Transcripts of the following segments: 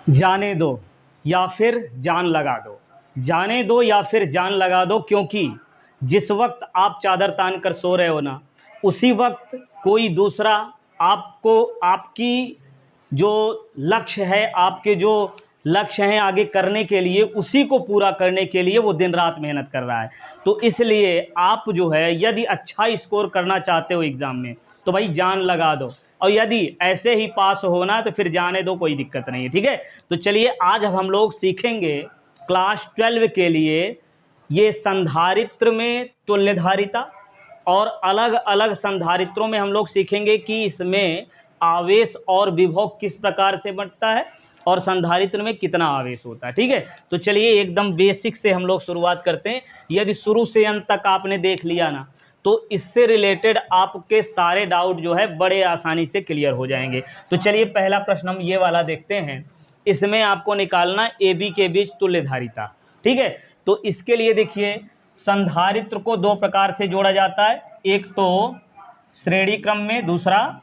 जाने दो या फिर जान लगा दो, जाने दो या फिर जान लगा दो, क्योंकि जिस वक्त आप चादर तान कर सो रहे हो ना, उसी वक्त कोई दूसरा आपको, आपकी जो लक्ष्य है, आपके जो लक्ष्य हैं आगे करने के लिए, उसी को पूरा करने के लिए वो दिन रात मेहनत कर रहा है। तो इसलिए आप जो है यदि अच्छा स्कोर करना चाहते हो एग्ज़ाम में, तो भाई जान लगा दो, और यदि ऐसे ही पास होना तो फिर जाने दो, कोई दिक्कत नहीं है। ठीक है, तो चलिए आज हम लोग सीखेंगे क्लास 12 के लिए ये संधारित्र में तुल्यधारिता, और अलग अलग संधारित्रों में हम लोग सीखेंगे कि इसमें आवेश और विभव किस प्रकार से बढ़ता है और संधारित्र में कितना आवेश होता है। ठीक है, तो चलिए एकदम बेसिक से हम लोग शुरुआत करते हैं। यदि शुरू से अंत तक आपने देख लिया ना, तो इससे रिलेटेड आपके सारे डाउट जो है बड़े आसानी से क्लियर हो जाएंगे। तो चलिए पहला प्रश्न हम ये वाला देखते हैं। इसमें आपको निकालना ए बी के बीच तुल्यधारिता। ठीक है, तो इसके लिए देखिए संधारित्र को दो प्रकार से जोड़ा जाता है, एक तो श्रेणी क्रम में, दूसरा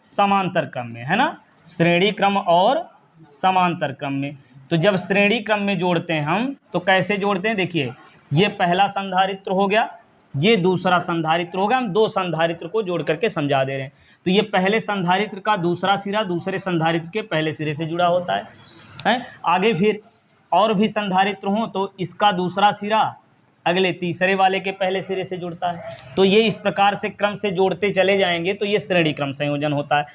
समांतर क्रम में, है ना। श्रेणी क्रम और समांतर क्रम में। तो जब श्रेणी क्रम में जोड़ते हैं हम तो कैसे जोड़ते हैं, देखिए ये पहला संधारित्र हो गया, ये दूसरा संधारित्र हो गया। हम दो संधारित्र को जोड़ करके समझा दे रहे हैं। तो ये पहले संधारित्र का दूसरा सिरा दूसरे संधारित्र के पहले सिरे से जुड़ा होता है। आगे फिर और भी संधारित्र हों तो इसका दूसरा सिरा अगले तीसरे वाले के पहले सिरे से जुड़ता है। तो ये इस प्रकार से क्रम से जोड़ते चले जाएंगे तो ये श्रेणी क्रम संयोजन होता है।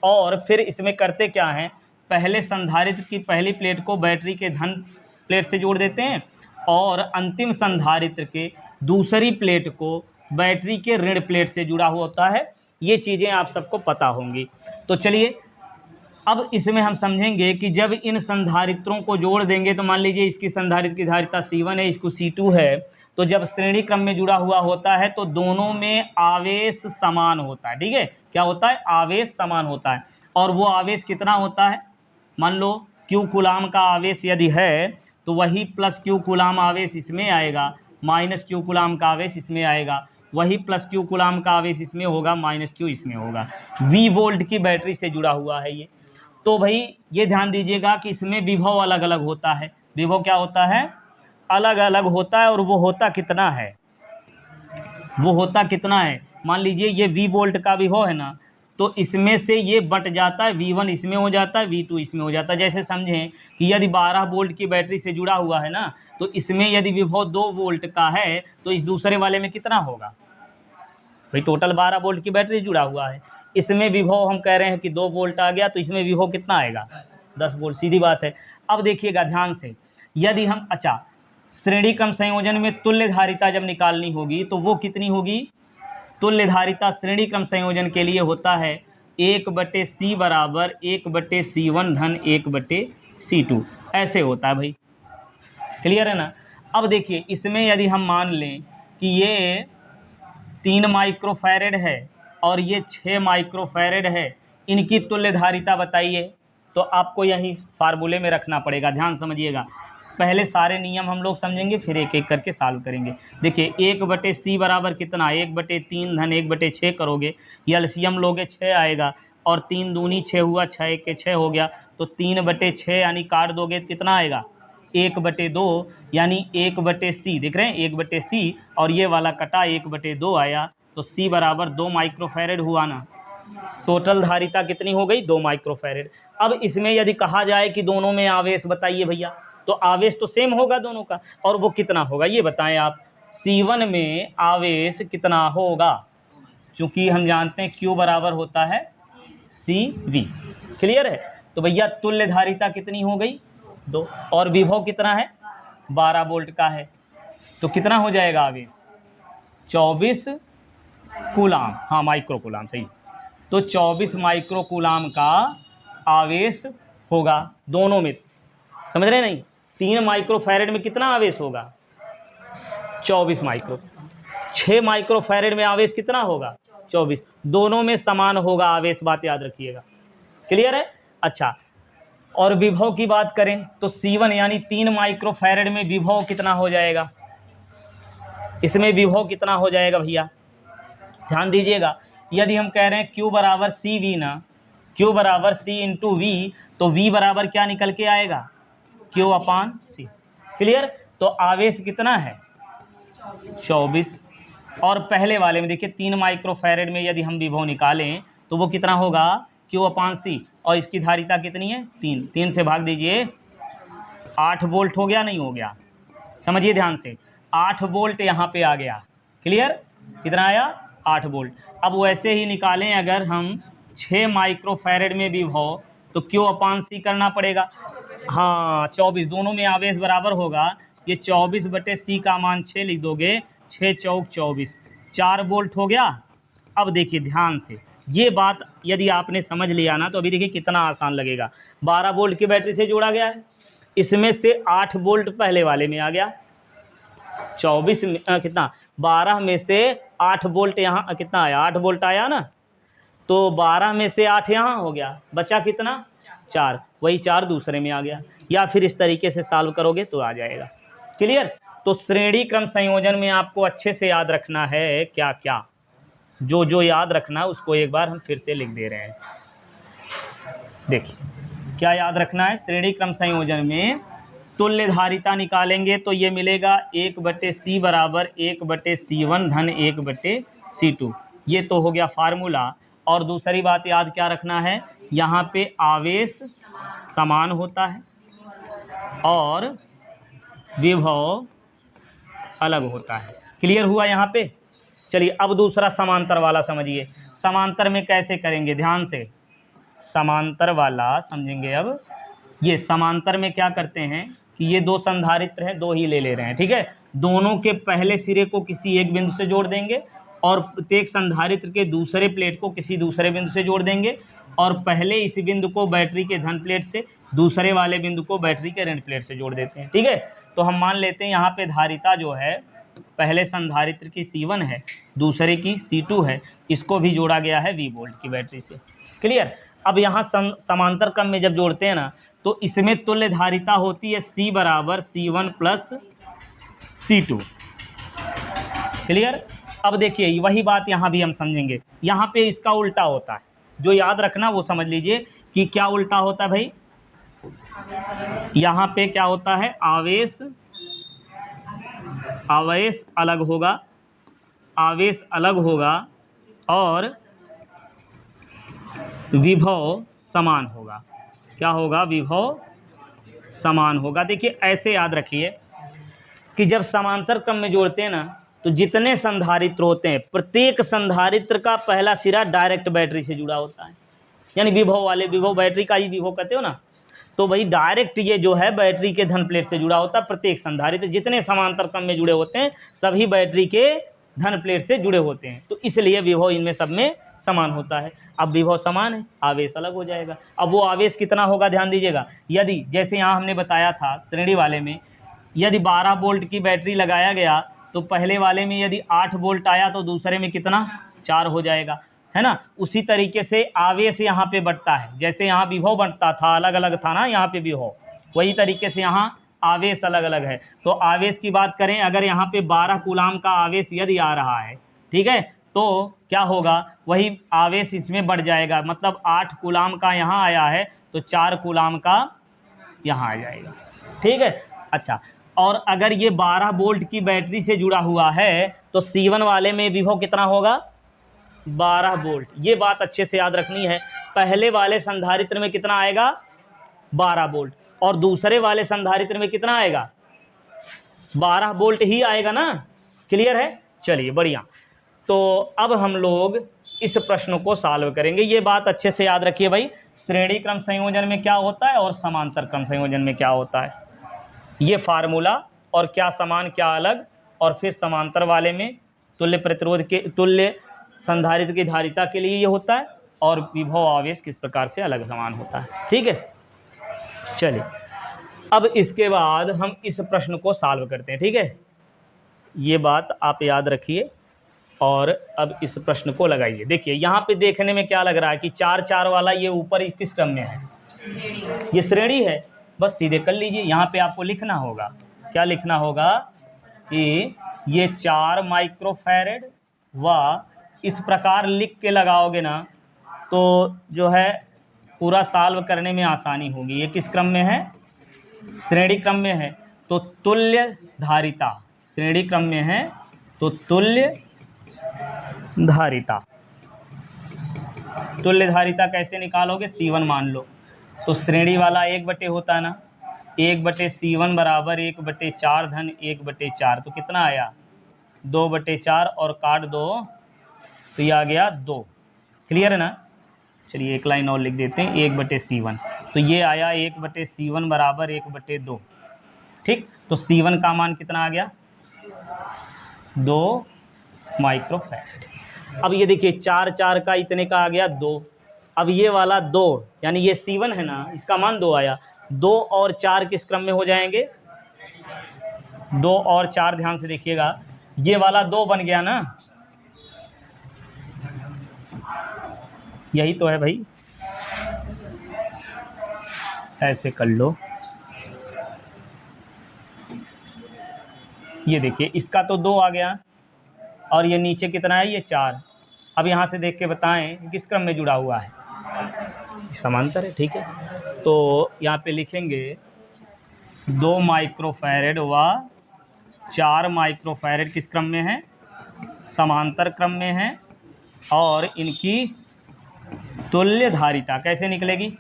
और फिर इसमें करते क्या हैं, पहले संधारित्र की पहली प्लेट को बैटरी के धन प्लेट से जोड़ देते हैं और अंतिम संधारित्र के दूसरी प्लेट को बैटरी के ऋण प्लेट से जुड़ा हुआ होता है। ये चीज़ें आप सबको पता होंगी। तो चलिए अब इसमें हम समझेंगे कि जब इन संधारित्रों को जोड़ देंगे तो मान लीजिए इसकी संधारित्र की धारिता C1 है, इसको C2 है, तो जब श्रेणी क्रम में जुड़ा हुआ होता है तो दोनों में आवेश समान होता है। ठीक है, क्या होता है, आवेश समान होता है। और वो आवेश कितना होता है, मान लो Q कूलाम का आवेश यदि है तो वही प्लस Q कूलाम आवेश इसमें आएगा, माइनस Q कूलाम का आवेश इसमें आएगा, वही प्लस Q कूलाम का आवेश इसमें होगा, माइनस Q इसमें होगा। V वोल्ट की बैटरी से जुड़ा हुआ है ये। तो भाई ये ध्यान दीजिएगा कि इसमें विभव अलग अलग होता है। विभव क्या होता है, अलग अलग होता है। और वो होता कितना है, वो होता कितना है, मान लीजिए ये V वोल्ट का विभव है ना, तो इसमें से ये बट जाता है, V1 इसमें हो जाता है, V2 इसमें हो जाता है। जैसे समझें कि यदि 12 वोल्ट की बैटरी से जुड़ा हुआ है ना, तो इसमें यदि विभव 2 वोल्ट का है तो इस दूसरे वाले में कितना होगा, भाई टोटल 12 वोल्ट की बैटरी जुड़ा हुआ है, इसमें विभव हम कह रहे हैं कि 2 वोल्ट आ गया, तो इसमें विभव कितना आएगा, 10 वोल्ट, सीधी बात है। अब देखिएगा ध्यान से, यदि हम श्रेणी क्रम संयोजन में तुल्य धारिता जब निकालनी होगी तो वो कितनी होगी, तुल्य धारिता श्रेणी क्रम संयोजन के लिए होता है 1/C बराबर 1/C1 धन 1/C2, ऐसे होता है भाई। क्लियर है ना। अब देखिए इसमें यदि हम मान लें कि ये 3 माइक्रोफैरेड है और ये 6 माइक्रोफैरेड है, इनकी तुल्य धारिता बताइए, तो आपको यही फार्मूले में रखना पड़ेगा। ध्यान समझिएगा, पहले सारे नियम हम लोग समझेंगे फिर एक एक करके सॉल्व करेंगे। देखिए 1/C बराबर कितना, 1/3 धन 1/6 करोगे, एलसीएम लोगे 6 आएगा, और 3 दूनी 6 हुआ, 6 1 6 हो गया, तो 3/6 यानी काट दोगे तो कितना आएगा, 1/2 यानी 1/C, देख रहे हैं 1/C, और ये वाला कटा 1/2 आया, तो C बराबर 2 माइक्रोफैरेड हुआ ना। टोटल धारिता कितनी हो गई, 2 माइक्रोफैरेड। अब इसमें यदि कहा जाए कि दोनों में आवेश बताइए भैया, तो आवेश तो सेम होगा दोनों का, और वो कितना होगा ये बताएं आप। C1 में आवेश कितना होगा, चूंकि हम जानते हैं Q बराबर होता है CV। क्लियर है, तो भैया तुल्य धारिता कितनी हो गई, 2, और विभव कितना है, 12 वोल्ट का है, तो कितना हो जाएगा आवेश, 24 कूलाम, हाँ माइक्रो कूलाम, सही। तो 24 माइक्रो कूलाम का आवेश होगा दोनों में, समझ रहे नहीं। 3 माइक्रोफैरेड में कितना आवेश होगा, 24 माइक्रो। 6 माइक्रोफैरेड में आवेश कितना होगा, 24। दोनों में समान होगा आवेश, बात याद रखिएगा। क्लियर है। अच्छा, और विभव की बात करें तो C1 यानी 3 माइक्रोफैरेड में विभव कितना हो जाएगा, इसमें विभव कितना हो जाएगा भैया, ध्यान दीजिएगा। यदि हम कह रहे हैं Q बराबर CV ना, Q बराबर C इंटू वी, तो V बराबर क्या निकल के आएगा, Q अपान C। क्लियर। तो आवेश कितना है 24, और पहले वाले में देखिए 3 माइक्रोफैरेड में यदि हम विभव निकालें तो वो कितना होगा Q अपान C, और इसकी धारिता कितनी है 3, 3 से भाग दीजिए 8 वोल्ट हो गया, नहीं हो गया, समझिए ध्यान से, 8 वोल्ट यहाँ पे आ गया। क्लियर, कितना आया 8 वोल्ट। अब वैसे ही निकालें अगर हम 6 माइक्रोफैरेड में विभव, तो Q अपान C करना पड़ेगा। हाँ 24, दोनों में आवेश बराबर होगा, ये 24 बटे C का मान 6 लिख दोगे, 6 चौक 24, 4 वोल्ट हो गया। अब देखिए ध्यान से, ये बात यदि आपने समझ लिया ना तो अभी देखिए कितना आसान लगेगा। 12 वोल्ट की बैटरी से जोड़ा गया है, इसमें से 8 वोल्ट पहले वाले में आ गया, 24 में कितना 12 में से 8 वोल्ट यहाँ कितना आया, 8 वोल्ट आया ना, तो 12 में से 8 यहाँ हो गया, बचा कितना 4, वही 4 दूसरे में आ गया। या फिर इस तरीके से सॉल्व करोगे तो आ जाएगा। क्लियर। तो श्रेणी क्रम संयोजन में आपको अच्छे से याद रखना है क्या क्या, जो जो याद रखना है उसको एक बार हम फिर से लिख दे रहे हैं। देखिए क्या याद रखना है, श्रेणी क्रम संयोजन में तुल्य धारिता निकालेंगे तो ये मिलेगा 1/C बराबर 1/C1 धन 1/C2, ये तो हो गया फार्मूला। और दूसरी बात याद क्या रखना है, यहाँ पे आवेश समान होता है और विभव अलग होता है। क्लियर हुआ यहाँ पे। चलिए अब दूसरा समांतर वाला समझिए, समांतर में कैसे करेंगे, ध्यान से समांतर वाला समझेंगे। अब ये समांतर में क्या करते हैं कि ये 2 संधारित्र हैं, 2 ही ले रहे हैं, ठीक है, दोनों के पहले सिरे को किसी एक बिंदु से जोड़ देंगे और प्रत्येक संधारित्र के दूसरे प्लेट को किसी दूसरे बिंदु से जोड़ देंगे, और पहले इस बिंदु को बैटरी के धन प्लेट से, दूसरे वाले बिंदु को बैटरी के ऋण प्लेट से जोड़ देते हैं। ठीक है, तो हम मान लेते हैं यहाँ पे धारिता जो है पहले संधारित्र की C1 है, दूसरे की C2 है, इसको भी जोड़ा गया है V वोल्ट की बैटरी से। क्लियर। अब यहाँ समांतर क्रम में जब जोड़ते हैं ना तो इसमें तुल्य धारिता होती है C बराबर C1 प्लस C2। क्लियर। अब देखिए वही बात यहाँ भी हम समझेंगे, यहाँ पे इसका उल्टा होता है, जो याद रखना वो समझ लीजिए कि क्या उल्टा होता है भाई, यहाँ पे क्या होता है, आवेश अलग होगा, आवेश अलग होगा और विभव समान होगा। क्या होगा, विभव समान होगा। देखिए ऐसे याद रखिए कि जब समांतर क्रम में जोड़ते हैं ना तो जितने संधारित्र होते हैं प्रत्येक संधारित्र का पहला सिरा डायरेक्ट बैटरी से जुड़ा होता है, यानी विभव वाले, विभव बैटरी का ही विभव कहते हो ना, तो वही डायरेक्ट ये जो है बैटरी के धन प्लेट से जुड़ा होता है। प्रत्येक संधारित्र जितने समांतर क्रम में जुड़े होते हैं सभी बैटरी के धन प्लेट से जुड़े होते हैं, तो इसलिए विभव इनमें सब में समान होता है। अब विभव समान है, आवेश अलग हो जाएगा। अब वो आवेश कितना होगा ध्यान दीजिएगा, यदि जैसे यहाँ हमने बताया था श्रेणी वाले में, यदि 12 वोल्ट की बैटरी लगाया गया तो पहले वाले में यदि 8 वोल्ट आया तो दूसरे में कितना 4 हो जाएगा, है ना। उसी तरीके से आवेश यहाँ पे बढ़ता है, जैसे यहाँ विभव बढ़ता था, अलग अलग था ना यहाँ पे विभव, वही तरीके से यहाँ आवेश अलग अलग है। तो आवेश की बात करें, अगर यहाँ पे 12 कूलाम का आवेश यदि आ रहा है, ठीक है, तो क्या होगा, वही आवेश इसमें बढ़ जाएगा, मतलब 8 कूलाम का यहाँ आया है तो 4 कूलाम का यहाँ आ जाएगा। ठीक है। अच्छा, और अगर ये 12 वोल्ट की बैटरी से जुड़ा हुआ है तो C1 वाले में विभव कितना होगा, 12 वोल्ट। ये बात अच्छे से याद रखनी है, पहले वाले संधारित्र में कितना आएगा 12 वोल्ट, और दूसरे वाले संधारित्र में कितना आएगा 12 वोल्ट ही आएगा ना। क्लियर है। चलिए बढ़िया। तो अब हम लोग इस प्रश्न को सॉल्व करेंगे। ये बात अच्छे से याद रखिए भाई, श्रेणी क्रम संयोजन में क्या होता है और समांतर क्रम संयोजन में क्या होता है, ये फार्मूला, और क्या समान क्या अलग, और फिर समांतर वाले में तुल्य प्रतिरोध के, तुल्य संधारित्र की धारिता के लिए ये होता है, और विभव आवेश किस प्रकार से अलग समान होता है। ठीक है। चलिए अब इसके बाद हम इस प्रश्न को सॉल्व करते हैं। ठीक है, ये बात आप याद रखिए और अब इस प्रश्न को लगाइए। देखिए यहाँ पे देखने में क्या लग रहा है कि 4-4 वाला ये ऊपर किस क्रम में है, ये श्रेणी है, बस सीधे कर लीजिए। यहाँ पे आपको लिखना होगा, क्या लिखना होगा कि ये 4 माइक्रोफैरेड व इस प्रकार लिख के लगाओगे ना तो जो है पूरा सॉल्व करने में आसानी होगी। ये किस क्रम में है? श्रेणी क्रम में है। तो तुल्य धारिता श्रेणी क्रम में है, तो तुल्य धारिता कैसे निकालोगे? C1 मान लो, तो श्रेणी वाला 1/, होता है ना, 1/C1 बराबर 1/4 धन 1/4, तो कितना आया? 2/4 और काट दो तो ये आ गया 2। क्लियर है ना? चलिए एक लाइन और लिख देते हैं, 1/C1, तो ये आया 1/C1 बराबर 1/2। ठीक, तो C1 का मान कितना आ गया? 2 माइक्रोफैराड। अब ये देखिए 4 का इतने का आ गया 2। अब ये वाला 2 यानी ये C1 है ना, इसका मान 2 आया। 2 और 4 किस क्रम में हो जाएंगे? 2 और 4, ध्यान से देखिएगा, ये वाला 2 बन गया ना, यही तो है भाई, ऐसे कर लो। ये देखिए इसका तो 2 आ गया और ये नीचे कितना है? ये 4। अब यहाँ से देख के बताएं किस क्रम में जुड़ा हुआ है? समांतर है। ठीक है, तो यहाँ पे लिखेंगे 2 माइक्रोफैरड व 4 माइक्रोफैरड किस क्रम में है? समांतर क्रम में है। और इनकी तुल्य धारिता कैसे निकलेगी?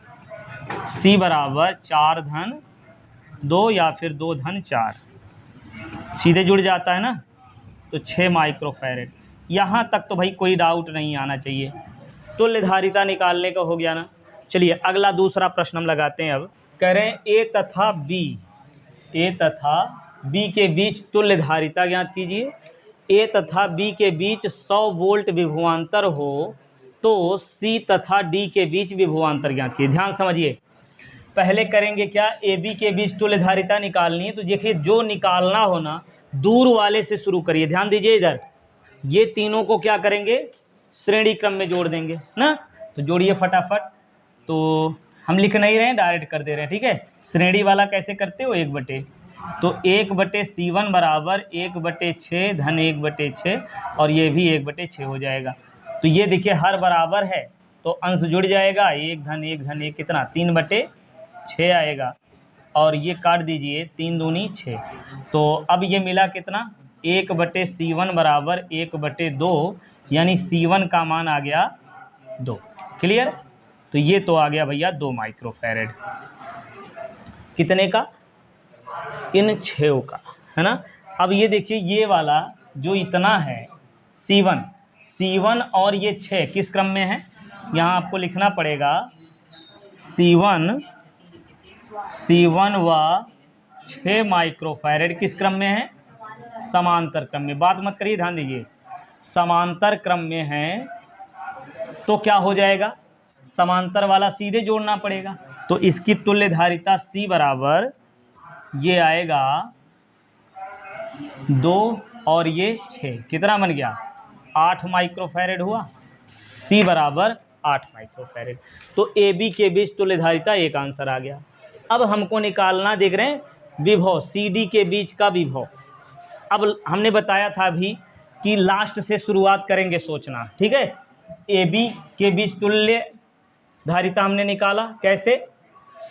C बराबर 4 धन 2 या फिर 2 धन 4, सीधे जुड़ जाता है ना, तो 6 माइक्रोफैरड। यहाँ तक तो भाई कोई डाउट नहीं आना चाहिए, तुल्य धारिता निकालने का हो गया ना। चलिए अगला दूसरा प्रश्न हम लगाते हैं। अब कह रहे हैं ए तथा बी के बीच तुल्य धारिता ज्ञात कीजिए। ए तथा बी के बीच 100 वोल्ट विभवांतर हो तो सी तथा डी के बीच विभवांतर ज्ञात कीजिए। ध्यान समझिए, पहले करेंगे क्या? ए बी के बीच तुल्य धारिता निकालनी है, तो देखिए जो निकालना हो ना, दूर वाले से शुरू करिए। ध्यान दीजिए इधर, ये तीनों को क्या करेंगे? श्रेणी क्रम में जोड़ देंगे ना, तो जोड़िए फटाफट। तो हम लिख नहीं रहे हैं, डायरेक्ट कर दे रहे हैं। ठीक है, श्रेणी वाला कैसे करते हो? 1/, तो 1/C1 बराबर 1/6 धन 1/6 और ये भी 1/6 हो जाएगा। तो ये देखिए हर बराबर है तो अंश जुड़ जाएगा, 1 धन 1 धन 1 कितना? 3/6 आएगा। और ये काट दीजिए, 3 दूनी 6। तो अब ये मिला कितना? 1/C1 बराबर 1/2, यानी C1 का मान आ गया 2। क्लियर? तो ये तो आ गया भैया 2 माइक्रोफैरड। कितने का? इन 6 का, है ना। अब ये देखिए ये वाला जो इतना है C1 और ये 6 किस क्रम में है? यहाँ आपको लिखना पड़ेगा C1 व 6 माइक्रोफैरड किस क्रम में है? समांतर क्रम में। बात मत करिए, ध्यान दीजिए, समांतर क्रम में है तो क्या हो जाएगा? समांतर वाला सीधे जोड़ना पड़ेगा। तो इसकी तुल्य धारिता C बराबर ये आएगा 2 और ये 6, कितना बन गया? 8 माइक्रोफैरड हुआ। C बराबर 8 माइक्रोफैरड। तो ए बी के बीच तुल्य धारिता एक आंसर आ गया। अब हमको निकालना, देख रहे हैं, विभव सी डी के बीच का विभव। अब हमने बताया था अभी कि लास्ट से शुरुआत करेंगे सोचना। ठीक है, ए बी के बीच तुल्य धारिता हमने निकाला कैसे?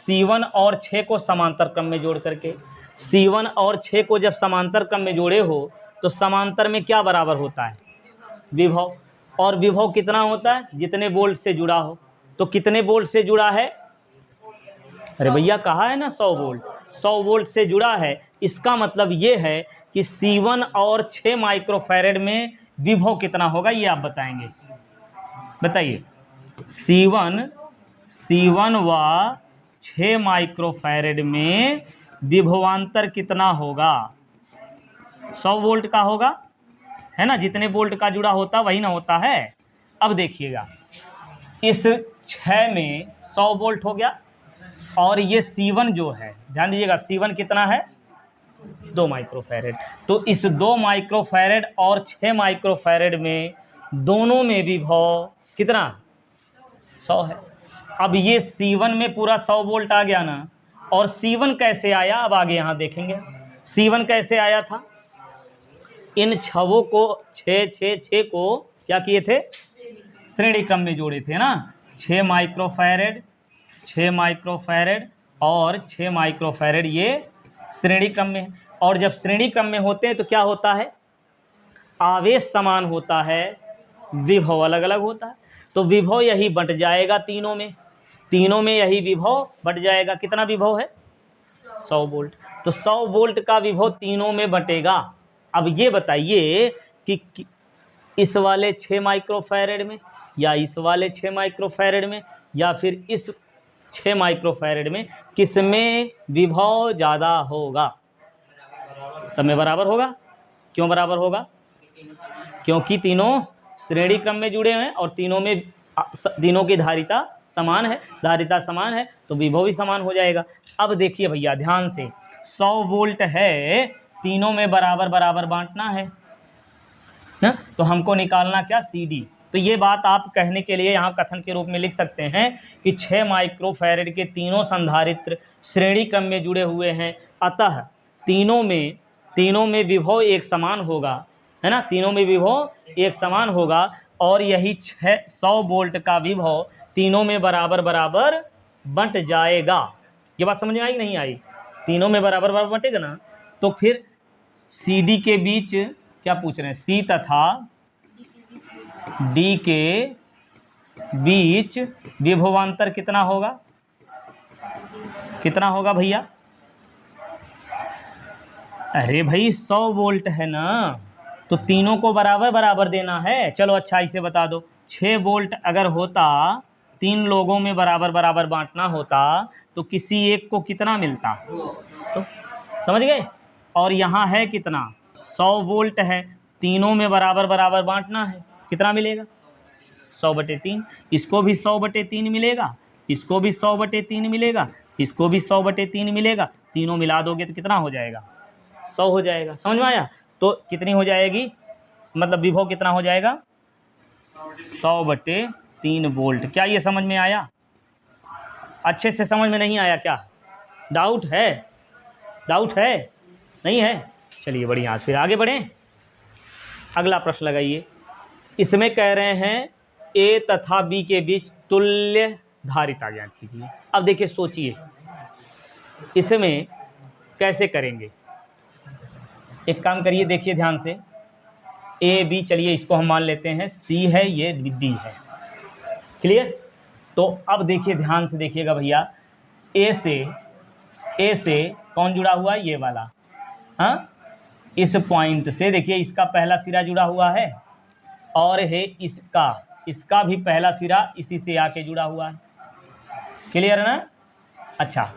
C1 और 6 को समांतर क्रम में जोड़ करके। C1 और 6 को जब समांतर क्रम में जोड़े हो तो समांतर में क्या बराबर होता है? विभव। और विभव कितना होता है? जितने वोल्ट से जुड़ा हो। तो कितने वोल्ट से जुड़ा है? अरे भैया कहा है ना 100 वोल्ट। 100 वोल्ट से जुड़ा है, इसका मतलब ये है कि C1 और 6 माइक्रोफैरड में विभव कितना होगा, ये आप बताएंगे। बताइए, C1 व 6 माइक्रोफैरड में विभवांतर कितना होगा? 100 वोल्ट का होगा, है ना। जितने वोल्ट का जुड़ा होता वही ना होता है। अब देखिएगा, इस 6 में 100 वोल्ट हो गया और ये C1 जो है, ध्यान दीजिएगा, C1 कितना है? 2 माइक्रोफैरड। तो इस 2 माइक्रोफैरड और 6 माइक्रोफैरड में दोनों में विभव कितना? 100 है। अब ये C1 में पूरा 100 वोल्ट आ गया ना। और C1 कैसे आया, अब आगे यहाँ देखेंगे C1 कैसे आया था। इन 6 को 6 को क्या किए थे? श्रेणी क्रम में जोड़े थे ना। 6 माइक्रोफैरड 6 माइक्रोफैरेड और 6 माइक्रोफैरेड ये श्रेणी क्रम में है। और जब श्रेणी क्रम में होते हैं तो क्या होता है, आवेश समान होता है, विभव अलग अलग होता है। तो विभव यही बंट जाएगा तीनों में यही विभव बंट जाएगा। कितना विभव है, 100 वोल्ट। तो 100 वोल्ट का विभव तीनों में बंटेगा। अब ये बताइए कि इस वाले 6 माइक्रोफैरेड में या इस वाले 6 माइक्रोफैरेड में या फिर इस 6 माइक्रोफैरेड में किसमें विभव ज़्यादा होगा? सब में बराबर होगा। क्यों बराबर होगा? क्योंकि तीनों श्रेणी क्रम में जुड़े हैं और तीनों की धारिता समान है, तो विभव भी समान हो जाएगा। अब देखिए भैया ध्यान से, 100 वोल्ट है, तीनों में बराबर बराबर बांटना है ना? तो हमको निकालना क्या, CD। तो ये बात आप कहने के लिए यहाँ कथन के रूप में लिख सकते हैं कि 6 माइक्रोफैरेड के तीनों संधारित्र श्रेणी क्रम में जुड़े हुए हैं, अतः तीनों में विभव एक समान होगा, है ना? तीनों में विभव एक समान होगा और यही 100 वोल्ट का विभव तीनों में बराबर बराबर बंट जाएगा। ये बात समझ में आई नहीं आई? तीनों में बराबर बराबर बंटेगा ना। तो फिर CD के बीच क्या पूछ रहे हैं, C तथा D के बीच विभवांतर कितना होगा? कितना होगा भैया? अरे भाई 100 वोल्ट है ना, तो तीनों को बराबर बराबर देना है। चलो अच्छा इसे बता दो, 6 वोल्ट अगर होता, 3 लोगों में बराबर बराबर बांटना होता तो किसी एक को कितना मिलता? तो समझ गए। और यहाँ है कितना, 100 वोल्ट है, तीनों में बराबर बराबर बांटना है, कितना मिलेगा? 100/3। इसको भी 100/3 मिलेगा, इसको भी 100/3 मिलेगा, इसको भी 100/3 मिलेगा। तीनों मिला दोगे तो कितना हो जाएगा? 100 हो जाएगा। समझ में आया? तो कितनी हो जाएगी, मतलब विभव कितना हो जाएगा? 100/3 वोल्ट। क्या ये समझ में आया? अच्छे से समझ में नहीं आया क्या? डाउट है? नहीं है? चलिए बढ़िया, फिर आगे बढ़ें। अगला प्रश्न लगाइए। इसमें कह रहे हैं A तथा B के बीच तुल्य धारिता ज्ञात कीजिए। अब देखिए सोचिए इसमें कैसे करेंगे। एक काम करिए, देखिए ध्यान से, A B, चलिए इसको हम मान लेते हैं C है, ये D है, क्लियर। तो अब देखिए ध्यान से देखिएगा भैया, A से कौन जुड़ा हुआ है? ये वाला, हाँ, इस पॉइंट से देखिए इसका पहला सिरा जुड़ा हुआ है और है इसका भी पहला सिरा इसी से आके जुड़ा हुआ है, क्लियर है ना? अच्छा,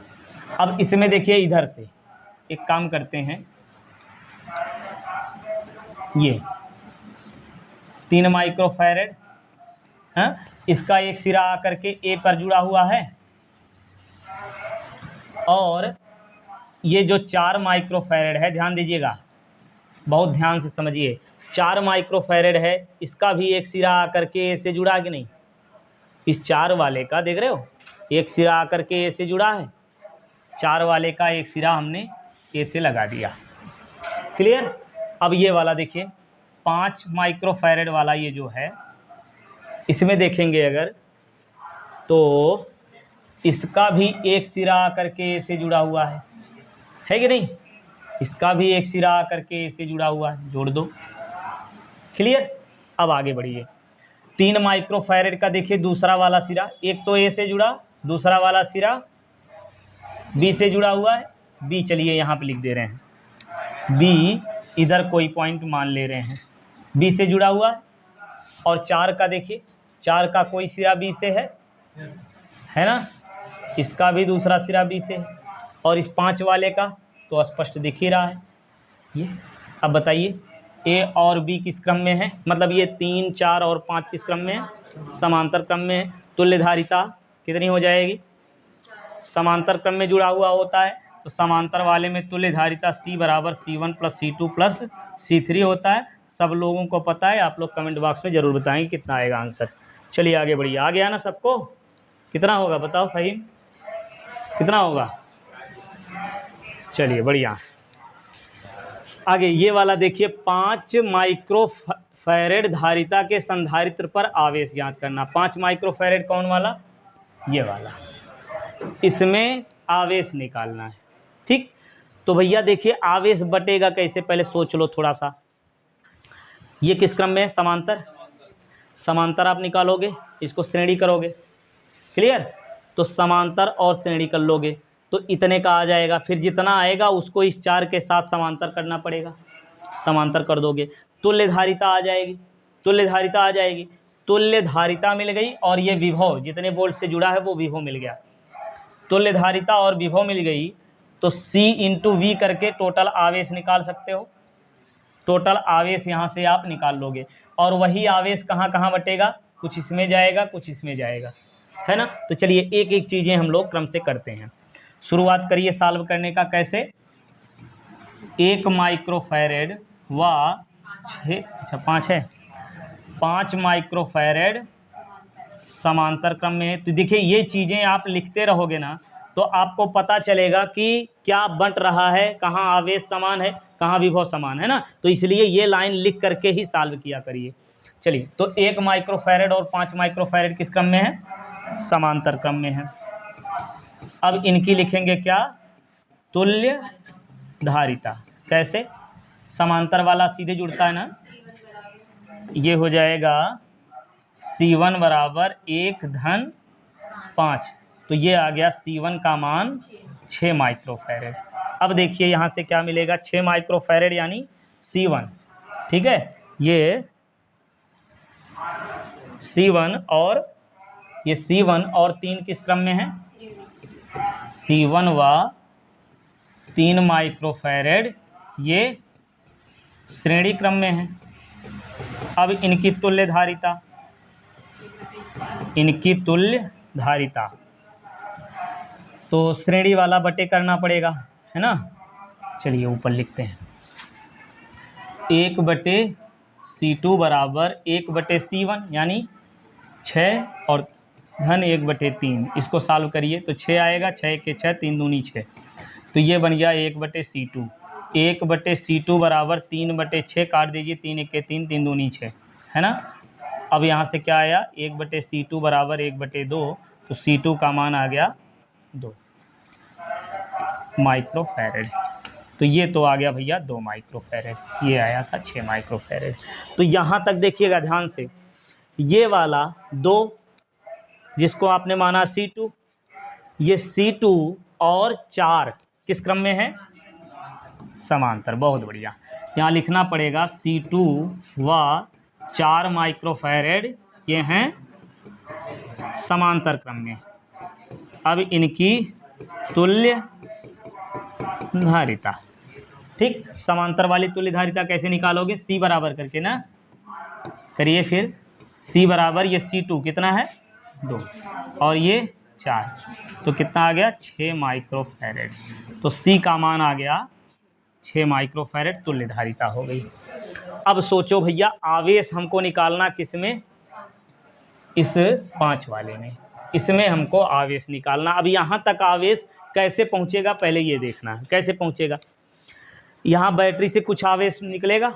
अब इसमें देखिए इधर से एक काम करते हैं, ये 3 माइक्रोफैरेड, हाँ, इसका एक सिरा आकर के A पर जुड़ा हुआ है और ये जो 4 माइक्रोफैरेड है, ध्यान दीजिएगा, बहुत ध्यान से समझिए, 4 माइक्रोफैरेड है, इसका भी एक सिरा आकर के A से जुड़ा कि नहीं? इस 4 वाले का देख रहे हो, एक सिरा आकर के A से जुड़ा है, 4 वाले का एक सिरा हमने A से लगा दिया, क्लियर। अब ये वाला देखिए 5 माइक्रोफैरेड वाला ये जो है, इसमें देखेंगे अगर तो इसका भी एक सिरा आकर के A से जुड़ा हुआ है कि नहीं? इसका भी एक सिरा आकर के A से जुड़ा हुआ है, जोड़ दो, क्लियर। अब आगे बढ़िए, 3 माइक्रोफैरेड का देखिए दूसरा वाला सिरा, एक तो A से जुड़ा, दूसरा वाला सिरा B से जुड़ा हुआ है, B चलिए यहाँ पे लिख दे रहे हैं, B इधर कोई पॉइंट मान ले रहे हैं, B से जुड़ा हुआ है। और 4 का देखिए, 4 का कोई सिरा B से है ना, इसका भी दूसरा सिरा B से है, और इस 5 वाले का तो स्पष्ट दिख ही रहा है ये। अब बताइए A और B किस क्रम में है, मतलब ये 3, 4 और 5 किस क्रम में है? समांतर क्रम में है। तुल्य धारिता कितनी हो जाएगी? समांतर क्रम में जुड़ा हुआ होता है तो समांतर वाले में तुल्य धारिता C बराबर C1 + C2 + C3 होता है। सब लोगों को पता है, आप लोग कमेंट बॉक्स में ज़रूर बताएंगे कितना आएगा आंसर। चलिए आगे बढ़िए, आ गया ना सबको? कितना होगा बताओ फहीम, कितना होगा? चलिए बढ़िया, आगे ये वाला देखिए, 5 माइक्रोफैरेड धारिता के संधारित्र पर आवेश ज्ञात करना। 5 माइक्रोफैरेड कौन वाला? ये वाला, इसमें आवेश निकालना है। ठीक, तो भैया देखिए आवेश बटेगा कैसे, पहले सोच लो थोड़ा सा। ये किस क्रम में है? समांतर। समांतर आप निकालोगे, इसको श्रेणी करोगे, क्लियर। तो समांतर और श्रेणी कर लोगे तो इतने का आ जाएगा, फिर जितना आएगा उसको इस 4 के साथ समांतर करना पड़ेगा, समांतर कर दोगे, तुल्य धारिता आ जाएगी। तुल्य धारिता आ जाएगी, तुल्य धारिता मिल गई, और ये विभव जितने वोल्ट से जुड़ा है वो विभव मिल गया। तुल्य धारिता और विभव मिल गई तो C इंटू वी करके टोटल आवेश निकाल सकते हो। टोटल आवेश यहाँ से आप निकाल लोगे, और वही आवेश कहाँ कहाँ बटेगा, कुछ इसमें जाएगा कुछ इसमें जाएगा, है ना। तो चलिए एक एक चीज़ें हम लोग क्रम से करते हैं। शुरुआत करिए सॉल्व करने का। कैसे? 1 माइक्रोफैरेड व 5 माइक्रोफैरेड समांतर क्रम में है। तो देखिए ये चीज़ें आप लिखते रहोगे ना तो आपको पता चलेगा कि क्या बंट रहा है, कहाँ आवेश समान है, कहाँ विभव समान है ना। तो इसलिए ये लाइन लिख करके ही सॉल्व किया करिए। चलिए, तो 1 माइक्रोफैरेड और 5 माइक्रोफैरेड किस क्रम में है? समांतर क्रम में है। अब इनकी लिखेंगे क्या? तुल्य धारिता। कैसे? समांतर वाला सीधे जुड़ता है ना, ये हो जाएगा C1 बराबर 1 धन 5, तो ये आ गया C1 का मान 6 माइक्रोफैरेड। अब देखिए यहाँ से क्या मिलेगा, 6 माइक्रोफैरेड यानी C1, ठीक है। ये C1 और ये C1 और 3 किस क्रम में है? C1 व 3 माइक्रोफैरेड ये श्रेणी क्रम में है। अब इनकी तुल्य धारिता, इनकी तुल्य धारिता तो श्रेणी वाला बटे करना पड़ेगा, है ना। चलिए ऊपर लिखते हैं, 1/C2 बराबर 1/C1 यानी 6 और धन 1/3। इसको सॉल्व करिए तो 6 आएगा, 6 के 6, 3 दूनी 6, तो ये बन गया 1/C2। 1/C2 बराबर 3/6, काट दीजिए, 3 1 के 3, 3 दूनी 6, है ना। अब यहाँ से क्या आया, 1/C2 बराबर 1/2, तो C2 का मान आ गया 2 माइक्रोफैरेड। तो ये तो आ गया भैया 2 माइक्रोफैरेड, ये आया था 6 माइक्रोफैरेड। तो यहाँ तक देखिएगा ध्यान से, ये वाला 2 जिसको आपने माना C2, ये C2 और 4 किस क्रम में है? समांतर। बहुत बढ़िया, यहाँ लिखना पड़ेगा C2 व 4 माइक्रोफैरेड ये हैं समांतर क्रम में। अब इनकी तुल्य धारिता, ठीक। समांतर वाली तुल्य धारिता कैसे निकालोगे? C बराबर करके ना, करिए फिर। C बराबर ये C2 कितना है? 2 और ये 4, तो कितना आ गया? 6 माइक्रोफैरेड। तो C का मान आ गया 6 माइक्रोफैरेड, तुल्य धारिता हो गई। अब सोचो भैया आवेश हमको निकालना किस में? इस 5 वाले में, इसमें हमको आवेश निकालना। अब यहाँ तक आवेश कैसे पहुँचेगा पहले ये देखना है, कैसे पहुँचेगा। यहाँ बैटरी से कुछ आवेश निकलेगा,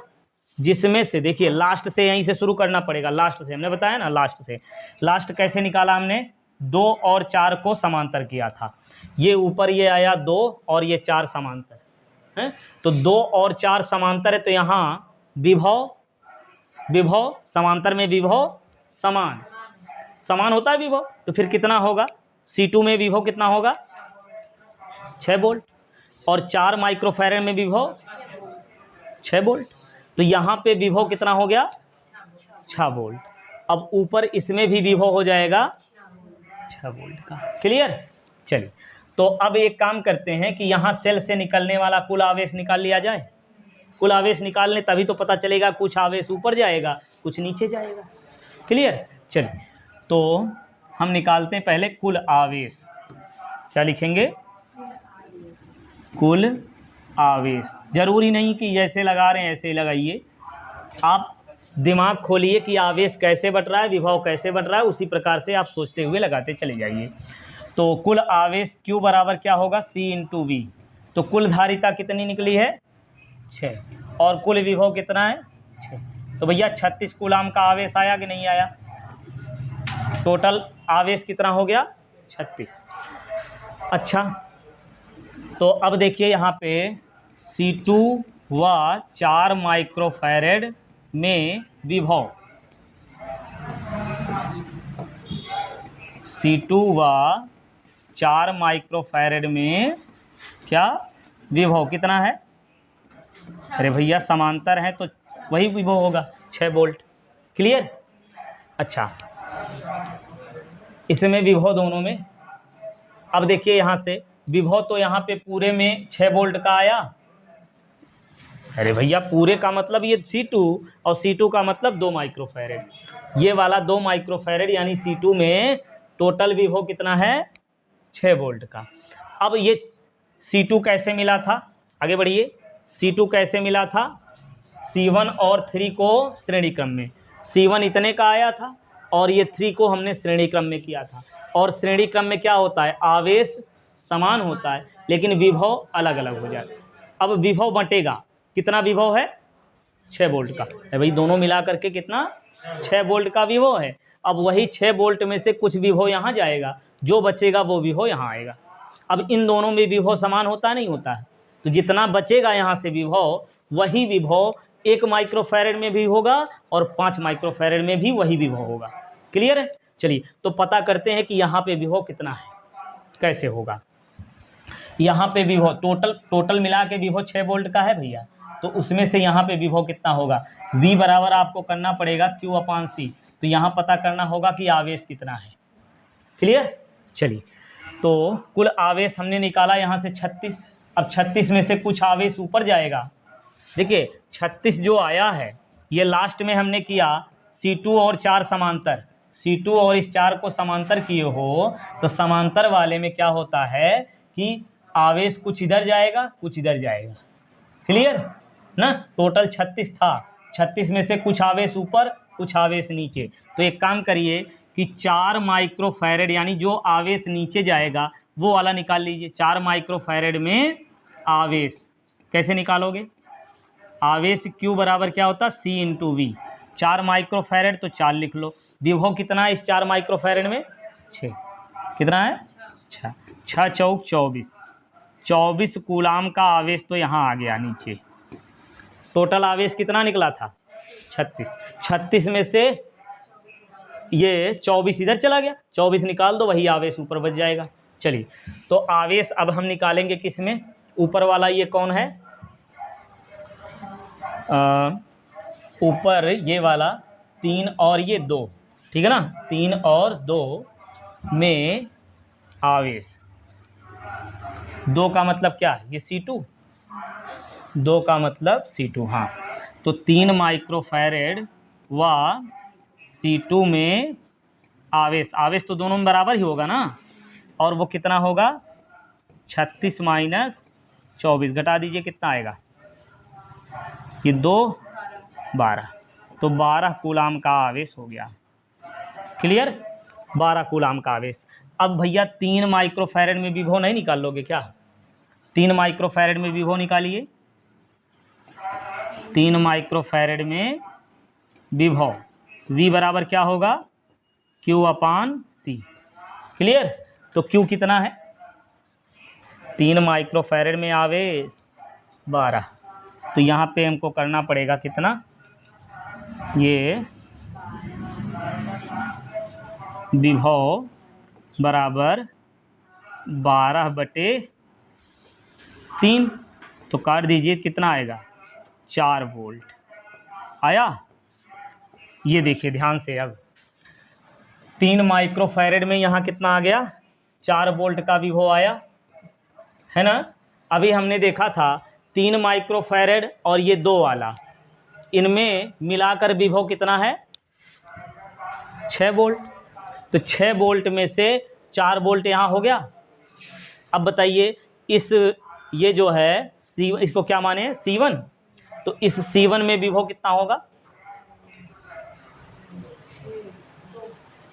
जिसमें से देखिए लास्ट से, यहीं से शुरू करना पड़ेगा, लास्ट से, हमने बताया ना लास्ट से। लास्ट कैसे निकाला हमने? 2 और 4 को समांतर किया था, ये ऊपर ये आया 2 और ये 4 समांतर है, तो 2 और 4 समांतर है, तो यहाँ विभव समांतर में विभव समान होता है विभव, तो फिर कितना होगा? C2 में विभव कितना होगा? 6 वोल्ट, और 4 माइक्रोफैरेड में विभव 6 वोल्ट, तो यहाँ पे विभव कितना हो गया? 6 वोल्ट। अब ऊपर इसमें भी विभव हो जाएगा 6 वोल्ट का। क्लियर? चलिए, तो अब एक काम करते हैं कि यहाँ सेल से निकलने वाला कुल आवेश निकाल लिया जाए। कुल आवेश निकाल लें तभी तो पता चलेगा, कुछ आवेश ऊपर जाएगा कुछ नीचे जाएगा। क्लियर? चलिए, तो हम निकालते हैं पहले कुल आवेश। क्या लिखेंगे? कुल आवेश। जरूरी नहीं कि जैसे लगा रहे हैं ऐसे ही लगाइए, आप दिमाग खोलिए कि आवेश कैसे बढ़ रहा है, विभव कैसे बढ़ रहा है, उसी प्रकार से आप सोचते हुए लगाते चले जाइए। तो कुल आवेश Q बराबर क्या होगा? C into V. तो कुल धारिता कितनी निकली है? 6, और कुल विभव कितना है? 6। तो भैया 36 कूलाम का आवेश आया कि नहीं आया? टोटल आवेश कितना हो गया? 36। अच्छा, तो अब देखिए यहाँ पे C2 व 4 माइक्रोफैरेड में विभव, C2 व 4 माइक्रोफैरेड में क्या विभव कितना है? अरे भैया समांतर है तो वही विभव होगा 6 वोल्ट। क्लियर? अच्छा, इसमें विभव दोनों में, अब देखिए यहाँ से विभव तो यहाँ पे पूरे में 6 वोल्ट का आया। अरे भैया पूरे का मतलब ये C2 और C2 का मतलब 2 माइक्रोफैरेड, ये वाला 2 माइक्रोफैरेड यानी C2 में टोटल विभव कितना है? 6 वोल्ट का। अब ये C2 कैसे मिला था? आगे बढ़िए। C2 कैसे मिला था? C1 और 3 को श्रेणी क्रम में, C1 इतने का आया था और ये 3 को हमने श्रेणी क्रम में किया था। और श्रेणी क्रम में क्या होता है? आवेश समान होता है लेकिन विभव अलग अलग हो जाए। अब विभव बंटेगा, कितना विभव है? 6 वोल्ट का है भाई, दोनों मिला करके कितना? 6 वोल्ट का विभव है। अब वही 6 वोल्ट में से कुछ विभव यहाँ जाएगा, जो बचेगा वो विभव यहाँ आएगा। अब इन दोनों में विभव समान होता नहीं होता है, तो जितना बचेगा यहाँ से विभव, वही विभव 1 माइक्रोफैरेड में भी होगा और 5 माइक्रोफैरेड में भी वही विभव होगा। क्लियर है? चलिए तो पता करते हैं कि यहाँ पे विभव कितना है, कैसे होगा। यहाँ पे विभव टोटल मिला के विभव 6 वोल्ट का है भैया, तो उसमें से यहाँ पे विभव कितना होगा? V बराबर आपको करना पड़ेगा Q/C, तो यहाँ पता करना होगा कि आवेश कितना है। क्लियर? चलिए तो कुल आवेश हमने निकाला यहाँ से 36। अब 36 में से कुछ आवेश ऊपर जाएगा। देखिए 36 जो आया है ये लास्ट में हमने किया C2 और 4 समांतर, C2 और इस 4 को समांतर किए हो तो समांतर वाले में क्या होता है कि आवेश कुछ इधर जाएगा कुछ इधर जाएगा। क्लियर ना? टोटल 36 था, 36 में से कुछ आवेश ऊपर कुछ आवेश नीचे। तो एक काम करिए कि 4 माइक्रोफैरेड यानी जो आवेश नीचे जाएगा वो वाला निकाल लीजिए। 4 माइक्रोफैरेड में आवेश कैसे निकालोगे? आवेश Q बराबर क्या होता है? C/V। 4 माइक्रोफैरेड तो 4 लिख लो। विभव कितना है इस 4 माइक्रोफैरेड में? 6। कितना है? 6। 6 चौक 24, 24 कूलाम का आवेश तो यहाँ आ गया नीचे। टोटल आवेश कितना निकला था? 36। 36 में से ये 24 इधर चला गया, 24 निकाल दो, वही आवेश ऊपर बच जाएगा। चलिए तो आवेश अब हम निकालेंगे किस में? ऊपर वाला ये कौन है? ऊपर ये वाला 3 और ये 2, ठीक है ना? 3 और 2 में आवेश, 2 का मतलब क्या है? ये C2, 2 का मतलब C2। हाँ, तो 3 माइक्रोफैरेड व C2 में आवेश, आवेश तो दोनों में बराबर ही होगा ना, और वो कितना होगा? 36 माइनस 24 घटा दीजिए, कितना आएगा? ये 2 12, तो 12 कूलाम का आवेश हो गया। क्लियर? 12 कूलाम का आवेश। अब भैया 3 माइक्रोफैरेड में विभव नहीं निकाल लोगे क्या? 3 माइक्रोफैरेड में विभव निकालिए। 3 माइक्रोफैरेड में विभव V बराबर क्या होगा? Q/C। क्लियर? तो Q कितना है? 3 माइक्रोफैरेड में आवेश 12, तो यहाँ पे हमको करना पड़ेगा कितना? ये विभव बराबर 12/3, तो काट दीजिए, कितना आएगा? 4 वोल्ट आया। ये देखिए ध्यान से, अब 3 माइक्रोफैरेड में यहाँ कितना आ गया? 4 वोल्ट का विभव आया है ना? अभी हमने देखा था 3 माइक्रोफैरेड और ये 2 वाला, इनमें मिलाकर विभव कितना है? 6 वोल्ट। तो 6 वोल्ट में से 4 वोल्ट यहाँ हो गया। अब बताइए इस ये जो है C, इसको क्या माने? C1, तो इस C1 में विभव कितना होगा?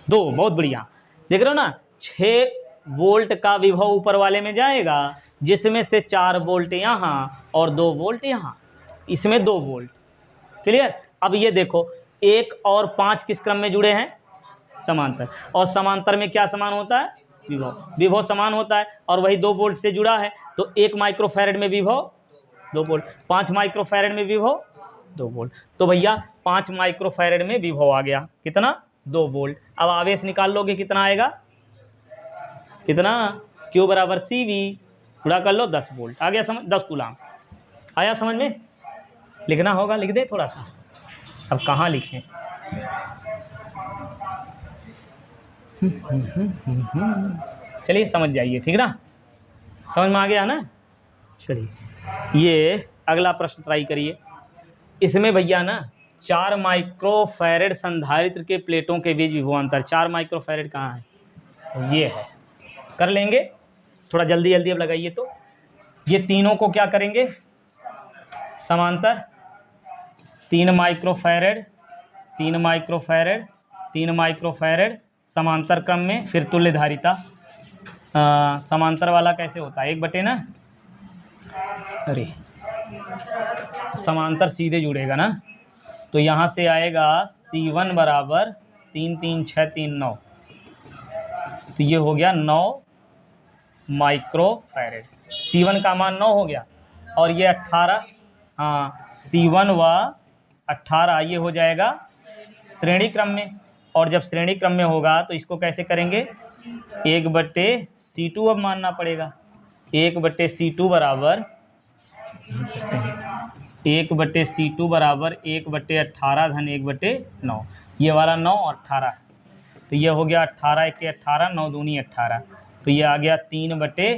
2। बहुत बढ़िया, देख रहे हो ना? 6 वोल्ट का विभव ऊपर वाले में जाएगा, जिसमें से 4 वोल्ट यहाँ और 2 वोल्ट यहाँ, इसमें 2 वोल्ट। क्लियर? अब ये देखो 1 और 5 किस क्रम में जुड़े हैं? समांतर। और समांतर में क्या समान होता है? विभव, विभव समान होता है और वही 2 वोल्ट से जुड़ा है, तो 1 माइक्रोफैरेड में विभव 2 वोल्ट, 5 माइक्रोफैरेड में विभव 2 वोल्ट। तो भैया 5 माइक्रोफैरेड में विभव आ गया कितना, 2 वोल्ट। अब आवेश निकाल लोगे कितना आएगा, कितना, Q बराबर CV, पूरा कर लो 10 वोल्ट आ गया समझ, 10 कूलाम आया समझ में। लिखना होगा, लिख दे थोड़ा सा, अब कहाँ लिखें। चलिए समझ जाइए, ठीक ना, समझ में आ गया ना। चलिए ये अगला प्रश्न ट्राई करिए। इसमें भैया ना 4 माइक्रोफैरेड संधारित्र के प्लेटों के बीच विभवांतर, 4 माइक्रोफैरेड कहाँ है, ये है, कर लेंगे थोड़ा जल्दी जल्दी अब लगाइए। तो ये तीनों को क्या करेंगे, समांतर, 3 माइक्रोफैरेड 3 माइक्रोफैरेड 3 माइक्रोफैरेड समांतर क्रम में, फिर तुल्य धारिता। समांतर वाला कैसे होता है, 1 बटे ना, अरे समांतर सीधे जुड़ेगा ना, तो यहाँ से आएगा C1 बराबर 3 3 6 3 9, तो ये हो गया 9 माइक्रोफैरेड। C1 का मान 9 हो गया और ये 18, हाँ C1 व 18 ये हो जाएगा श्रेणी क्रम में, और जब श्रेणी क्रम में होगा तो इसको कैसे करेंगे, 1 बटे C2 अब मानना पड़ेगा, 1 बटे C2 बराबर 1 बटे C2 बराबर 1 बटे 18 धन 1 बटे 9, ये वाला 9 और 18, तो ये हो गया 18 1 के 18, 9 दूनी 18, तो ये आ गया 3 बटे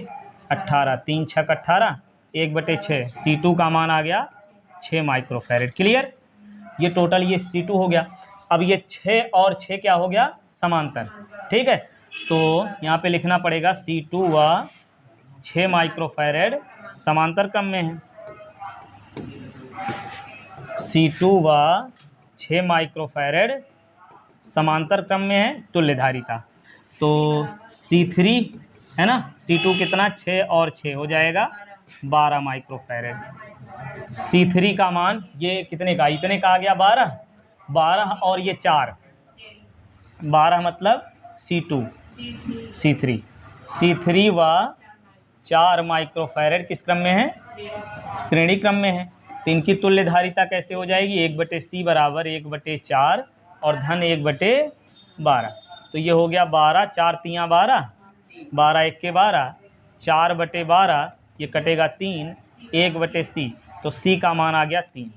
18, 3 6 18, 1 बटे 6, C2 का मान आ गया 6 माइक्रोफैरेड। क्लियर, ये टोटल ये C2 हो गया। अब ये 6 और 6 क्या हो गया, समांतर, ठीक है, तो यहाँ पे लिखना पड़ेगा C2 व 6 माइक्रोफैरेड समांतर क्रम में है, C2 व 6 माइक्रोफैरेड समांतर क्रम में है तुल्य धारिता। तो C3 है ना, C2 कितना, 6 और 6 हो जाएगा 12 माइक्रोफैरेड। C3 का मान ये कितने का, इतने का आ गया 12, 12 और ये 4, 12 मतलब C2 C3 व 4 माइक्रोफैरेड किस क्रम में है, श्रेणी क्रम में है, तो इनकी तुल्य धारिता कैसे हो जाएगी, 1 बटे C बराबर 1 बटे 4 और धन 1 बटे 12, तो ये हो गया 12, 4 तियाँ 12, 12 1 के 12, 4 बटे 12, ये कटेगा 3, 1 बटे C, तो C का मान आ गया 3।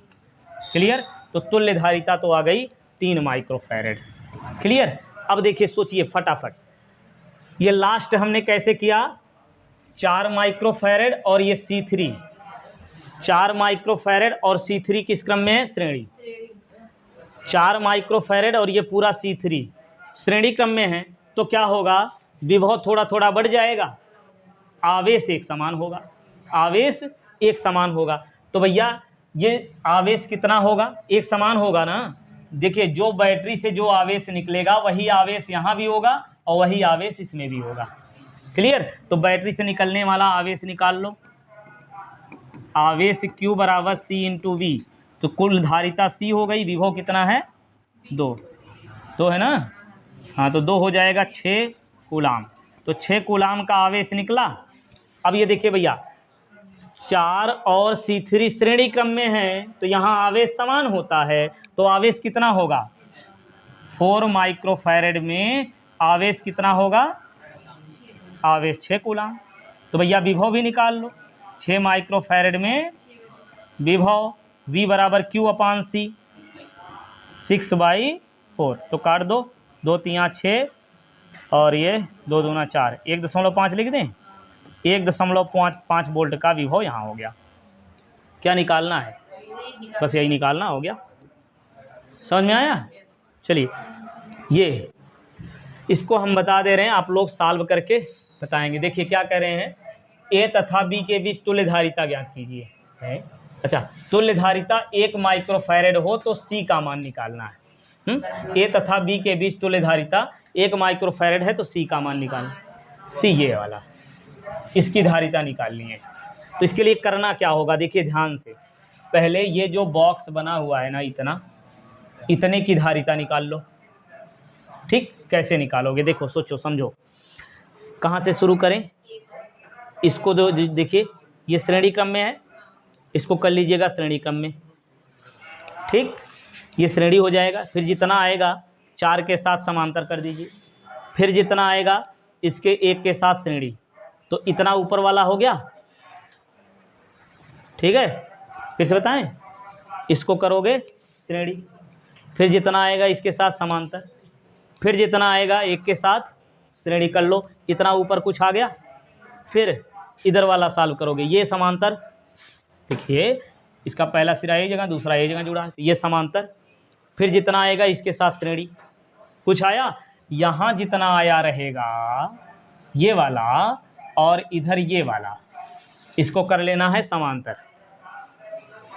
क्लियर, तो तुल्य धारिता तो आ गई 3 माइक्रोफैरेड। क्लियर, अब देखिए सोचिए फटाफट, ये लास्ट हमने कैसे किया, 4 माइक्रोफैरेड और ये C3, 4 माइक्रोफैरेड और C3 किस क्रम में है, श्रेणी, 4 माइक्रोफैरेड और ये पूरा C3 श्रेणी क्रम में है, तो क्या होगा, विभव थोड़ा थोड़ा बढ़ जाएगा, आवेश एक समान होगा, आवेश एक समान होगा। तो भैया ये आवेश कितना होगा, एक समान होगा ना। देखिए जो बैटरी से जो आवेश निकलेगा वही आवेश यहाँ भी होगा और वही आवेश इसमें भी होगा। क्लियर, तो बैटरी से निकलने वाला आवेश निकाल लो, आवेश Q बराबर C इंटू V, तो कुल धारिता C हो गई, विभव कितना है, 2 है ना, हाँ तो 2 हो जाएगा 6 कूलाम, तो 6 कूलाम का आवेश निकला। अब ये देखिए भैया 4 और C3 श्रेणी क्रम में है, तो यहाँ आवेश समान होता है, तो आवेश कितना होगा, 4 माइक्रोफैरेड में आवेश कितना होगा, आवेश 6 कूलाम। तो भैया विभव भी निकाल लो, 6 माइक्रोफैरेड में विभव V बराबर Q अपान C, 6/4, तो काट दो, 2 तियाँ 6 और ये 2 दूना 4, 1.5 लिख दें, 1.5 वोल्ट का विभव यहाँ हो गया। क्या निकालना है, बस यही निकालना, हो गया, समझ में आया। चलिए ये इसको हम बता दे रहे हैं, आप लोग सॉल्व करके बताएंगे। देखिए क्या कह रहे हैं, A तथा B के बीच तुल्य धारिता ज्ञात कीजिए, है अच्छा, तुल्य धारिता 1 माइक्रोफैरेड हो तो C का मान निकालना है। A तथा B के बीच तुल्य धारिता 1 माइक्रोफैरेड है तो C का मान निकालना, C ये वाला, इसकी धारिता निकालनी है। तो इसके लिए करना क्या होगा, देखिए ध्यान से, पहले ये जो बॉक्स बना हुआ है ना, इतने की धारिता निकाल लो। ठीक, कैसे निकालोगे, देखो सोचो समझो, कहाँ से शुरू करें? इसको जो देखिए ये श्रेणी क्रम में है, इसको कर लीजिएगा श्रेणी क्रम में, ठीक, ये श्रेणी हो जाएगा। फिर जितना आएगा 4 के साथ समांतर कर दीजिए, फिर जितना आएगा इसके 1 के साथ श्रेणी, तो इतना ऊपर वाला हो गया, ठीक है। फिर से बताएं, इसको करोगे श्रेणी, फिर जितना आएगा इसके साथ समांतर, फिर जितना आएगा 1 के साथ श्रेणी कर लो, इतना ऊपर कुछ आ गया, फिर इधर वाला सॉल्व करोगे, ये समांतर, देखिए इसका पहला सिरा एक जगह, दूसरा एक जगह जुड़ा, ये समांतर, फिर जितना आएगा इसके साथ श्रेणी, कुछ आया, यहाँ जितना आया रहेगा ये वाला और इधर ये वाला, इसको कर लेना है समांतर।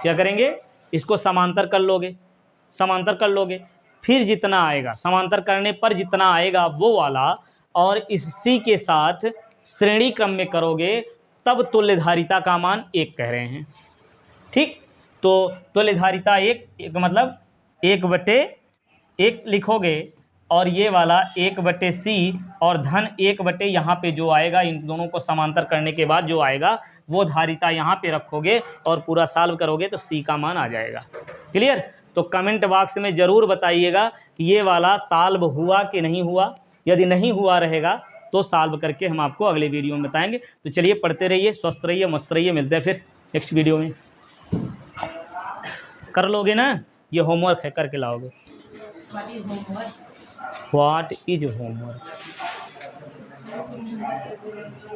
क्या करेंगे? इसको समांतर कर लोगे, समांतर कर लोगे, फिर जितना आएगा समांतर करने पर जितना आएगा वो वाला और इसी के साथ श्रेणी क्रम में करोगे, तब तुल्यधारिता का मान 1 कह रहे हैं, ठीक। तो तुल्यधारिता 1 मतलब 1/1 लिखोगे और ये वाला 1/c और धन 1/ यहाँ पे जो आएगा, इन दोनों को समांतर करने के बाद जो आएगा वो धारिता यहाँ पे रखोगे और पूरा सॉल्व करोगे तो c का मान आ जाएगा। क्लियर? तो कमेंट बॉक्स में ज़रूर बताइएगा कि ये वाला सॉल्व हुआ कि नहीं हुआ। यदि नहीं हुआ रहेगा तो सॉल्व करके हम आपको अगले वीडियो में बताएंगे। तो चलिए पढ़ते रहिए, स्वस्थ रहिए, मस्त रहिए, मिलते हैं फिर नेक्स्ट वीडियो में। कर लोगे ना? ये होमवर्क है, करके लाओगे। What is homework?